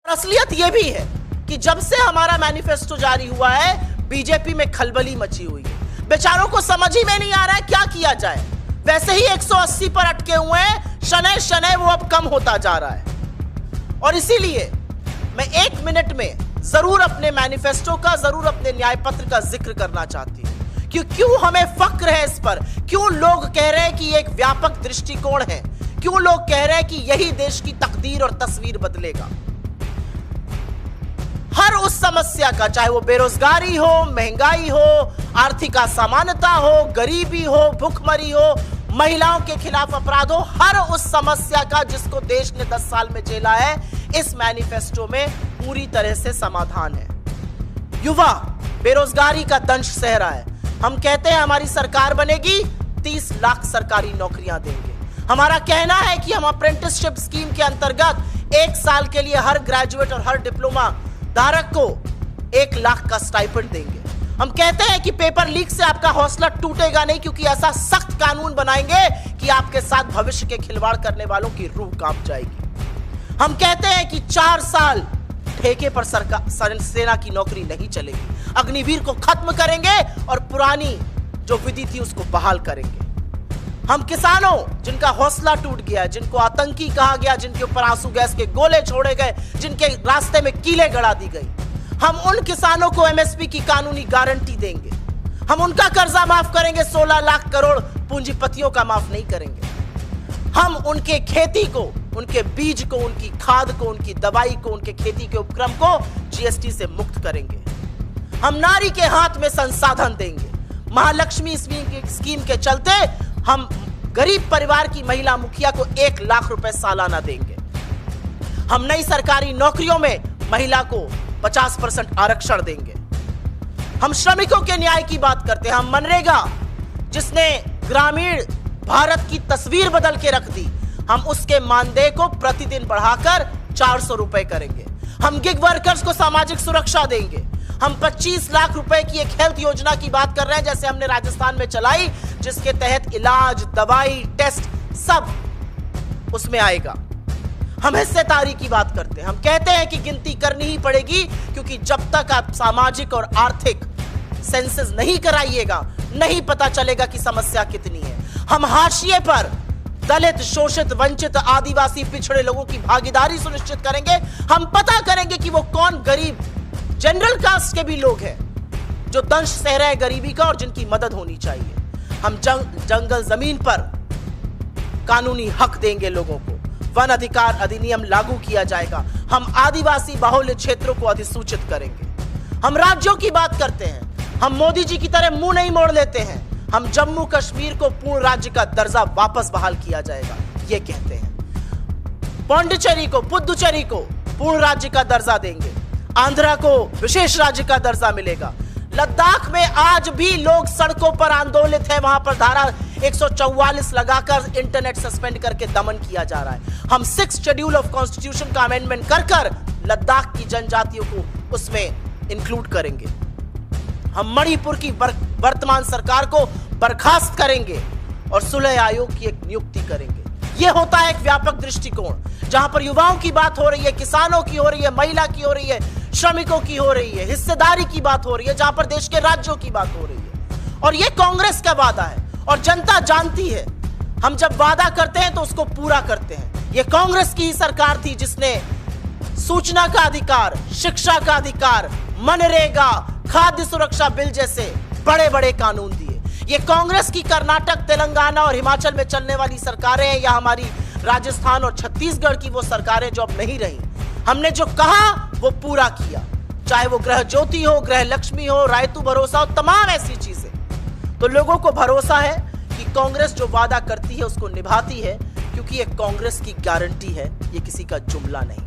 असलियत यह भी है कि जब से हमारा मैनिफेस्टो जारी हुआ है बीजेपी में खलबली मची हुई है। बेचारों को समझ ही में नहीं आ रहा है क्या किया जाए। वैसे ही 180 पर अटके हुए हैं, शनै शनै वो अब कम होता जा रहा है। और इसीलिए मैं 1 मिनट में जरूर अपने मैनिफेस्टो का, जरूर अपने न्याय पत्र का जिक्र करना चाहती हूं कि क्यों हमें फक्र है इस पर, क्यों लोग कह रहे हैं कि एक व्यापक दृष्टिकोण है, क्यों लोग कह रहे हैं कि यही देश की तकदीर और तस्वीर बदलेगा। हर उस समस्या का, चाहे वो बेरोजगारी हो, महंगाई हो, आर्थिक असमानता हो, गरीबी हो, भूखमरी हो, महिलाओं के खिलाफ अपराध हो, हर उस समस्या का जिसको देश ने 10 साल में झेला है, इस मैनिफेस्टो में पूरी तरह से समाधान है। युवा बेरोजगारी का दंश सह रहा है। हम कहते हैं हमारी सरकार बनेगी 30 लाख सरकारी नौकरियां देंगे। हमारा कहना है कि हम अप्रेंटिसशिप स्कीम के अंतर्गत 1 साल के लिए हर ग्रेजुएट और हर डिप्लोमा धारक को 1 लाख का स्टाइपेंड देंगे। हम कहते हैं कि पेपर लीक से आपका हौसला टूटेगा नहीं, क्योंकि ऐसा सख्त कानून बनाएंगे कि आपके साथ भविष्य के खिलवाड़ करने वालों की रूह कांप जाएगी। हम कहते हैं कि 4 साल ठेके पर सेना की नौकरी नहीं चलेगी। अग्निवीर को खत्म करेंगे और पुरानी जो विधि थी उसको बहाल करेंगे। हम किसानों जिनका हौसला टूट गया, जिनको आतंकी कहा गया, जिनके ऊपर आंसू गैस के गोले छोड़े गए, जिनके रास्ते में कीलें गड़ा दी गई, हम उन किसानों को एमएसपी की कानूनी गारंटी देंगे। हम उनका कर्जा माफ करेंगे, 16 लाख करोड़ पूंजीपतियों का माफ नहीं करेंगे। हम उनके खेती को, उनके बीज को, उनकी खाद को, उनकी दवाई को, उनके खेती के उपक्रम को जीएसटी से मुक्त करेंगे। हम नारी के हाथ में संसाधन देंगे। महालक्ष्मी स्कीम के चलते हम गरीब परिवार की महिला मुखिया को 1 लाख रुपए सालाना देंगे। हम नई सरकारी नौकरियों में महिला को 50% आरक्षण देंगे। हम श्रमिकों के न्याय की बात करते हैं। हम मनरेगा, जिसने ग्रामीण भारत की तस्वीर बदल के रख दी, हम उसके मानदेय को प्रतिदिन बढ़ाकर 400 रुपए करेंगे। हम गिग वर्कर्स को सामाजिक सुरक्षा देंगे। हम 25 लाख रुपए की एक हेल्थ योजना की बात कर रहे हैं, जैसे हमने राजस्थान में चलाई, जिसके तहत इलाज, दवाई, टेस्ट सब उसमें आएगा। हम हिस्सेदारी की बात करते हैं। हम कहते हैं कि गिनती करनी ही पड़ेगी, क्योंकि जब तक आप सामाजिक और आर्थिक सेंसस नहीं कराइएगा, नहीं पता चलेगा कि समस्या कितनी है। हम हाशिए पर दलित, शोषित, वंचित, आदिवासी, पिछड़े लोगों की भागीदारी सुनिश्चित करेंगे। हम पता करेंगे कि वो कौन गरीब जनरल कास्ट के भी लोग हैं जो दंश सह रहे हैं गरीबी का और जिनकी मदद होनी चाहिए। हम जंगल जमीन पर कानूनी हक देंगे लोगों को। वन अधिकार अधिनियम लागू किया जाएगा। हम आदिवासी बाहुल्य क्षेत्रों को अधिसूचित करेंगे। हम राज्यों की बात करते हैं। हम मोदी जी की तरह मुंह नहीं मोड़ लेते हैं। हम जम्मू कश्मीर को पूर्ण राज्य का दर्जा वापस बहाल किया जाएगा, ये कहते हैं। पांडिचेरी को, पुदुचेरी को पूर्ण राज्य का दर्जा देंगे। आंध्रा को विशेष राज्य का दर्जा मिलेगा। लद्दाख में आज भी लोग सड़कों पर आंदोलित है। वहां पर धारा 144 लगाकर इंटरनेट सस्पेंड करके दमन किया जा रहा है। हम 6th शेड्यूल ऑफ कॉन्स्टिट्यूशन का अमेंडमेंट कर लद्दाख की जनजातियों को उसमें इंक्लूड करेंगे। हम मणिपुर की वर्तमान सरकार को बर्खास्त करेंगे और सुलह आयोग की एक नियुक्ति करेंगे। यह होता है एक व्यापक दृष्टिकोण, जहां पर युवाओं की बात हो रही है, किसानों की हो रही है, महिला की हो रही है, श्रमिकों की हो रही है, हिस्सेदारी की बात हो रही है, जहां पर देश के राज्यों की बात हो रही है। और यह कांग्रेस का वादा है और जनता जानती है। हम जब वादा करते हैं तो उसको पूरा करते हैं। यह कांग्रेस की ही सरकार थी जिसने सूचना का अधिकार, शिक्षा का अधिकार, मनरेगा, खाद्य सुरक्षा बिल जैसे बड़े बड़े कानून दिए। ये कांग्रेस की कर्नाटक, तेलंगाना और हिमाचल में चलने वाली सरकारें हैं, या हमारी राजस्थान और छत्तीसगढ़ की वो सरकारें जो अब नहीं रही। हमने जो कहा वो पूरा किया, चाहे वो गृह ज्योति हो, गृह लक्ष्मी हो, रायतू भरोसा हो, तमाम ऐसी चीजें। तो लोगों को भरोसा है कि कांग्रेस जो वादा करती है उसको निभाती है, क्योंकि ये कांग्रेस की गारंटी है, ये किसी का जुमला नहीं।